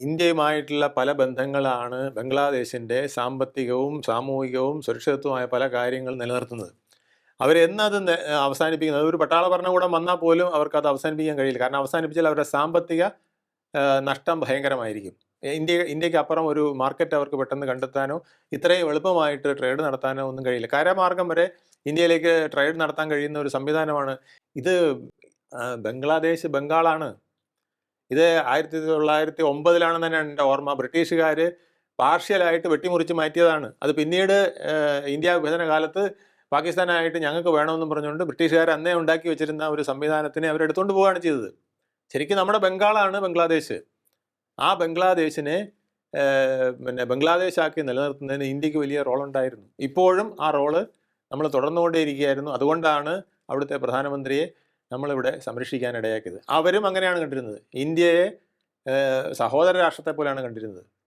ഇന്ത്യയുമായിട്ടുള്ള പല ബന്ധങ്ങളാണ് ബംഗ്ലാദേശിൻ്റെ സാമ്പത്തികവും സാമൂഹികവും സുരക്ഷിതത്വമായ പല കാര്യങ്ങൾ നിലനിർത്തുന്നത്. അവരെന്നത് അവസാനിപ്പിക്കുന്നത്, ഒരു പട്ടാള ഭരണകൂടം വന്നാൽ പോലും അവർക്കത് അവസാനിപ്പിക്കാൻ കഴിയില്ല. കാരണം അവസാനിപ്പിച്ചാൽ അവരുടെ സാമ്പത്തിക നഷ്ടം ഭയങ്കരമായിരിക്കും. ഇന്ത്യക്ക് അപ്പുറം ഒരു മാർക്കറ്റ് അവർക്ക് പെട്ടെന്ന് കണ്ടെത്താനോ ഇത്രയും എളുപ്പമായിട്ട് ട്രേഡ് നടത്താനോ ഒന്നും കഴിയില്ല. കരമാർഗം വരെ ഇന്ത്യയിലേക്ക് ട്രേഡ് നടത്താൻ കഴിയുന്ന ഒരു സംവിധാനമാണ് ഇത്. ബംഗ്ലാദേശ് ബംഗാളാണ്. ഇത് 1909 തന്നെയാണ് എൻ്റെ ഓർമ്മ. ബ്രിട്ടീഷുകാർ പാർഷ്യലായിട്ട് വെട്ടിമുറിച്ച് മാറ്റിയതാണ്. അത് പിന്നീട് ഇന്ത്യ വിഭജന കാലത്ത് പാകിസ്ഥാനായിട്ട് ഞങ്ങൾക്ക് വേണമെന്നും പറഞ്ഞുകൊണ്ട് ബ്രിട്ടീഷുകാർ അന്നേ ഉണ്ടാക്കി വെച്ചിരുന്ന ഒരു സംവിധാനത്തിനെ അവരെടുത്തുകൊണ്ട് പോവുകയാണ് ചെയ്തത്. ശരിക്കും നമ്മുടെ ബംഗാളാണ് ബംഗ്ലാദേശ്. ആ ബംഗ്ലാദേശിനെ ബംഗ്ലാദേശാക്കി നിലനിർത്തുന്നതിന് ഇന്ത്യക്ക് വലിയ റോളുണ്ടായിരുന്നു. ഇപ്പോഴും ആ റോള് നമ്മൾ തുടർന്നുകൊണ്ടേയിരിക്കുകയായിരുന്നു. അതുകൊണ്ടാണ് അവിടുത്തെ പ്രധാനമന്ത്രിയെ നമ്മളിവിടെ സംരക്ഷിക്കാൻ ഇടയാക്കിയത്. അവരും അങ്ങനെയാണ് കണ്ടിരുന്നത്. ഇന്ത്യയെ സഹോദര രാഷ്ട്രത്തെ പോലെയാണ് കണ്ടിരുന്നത്.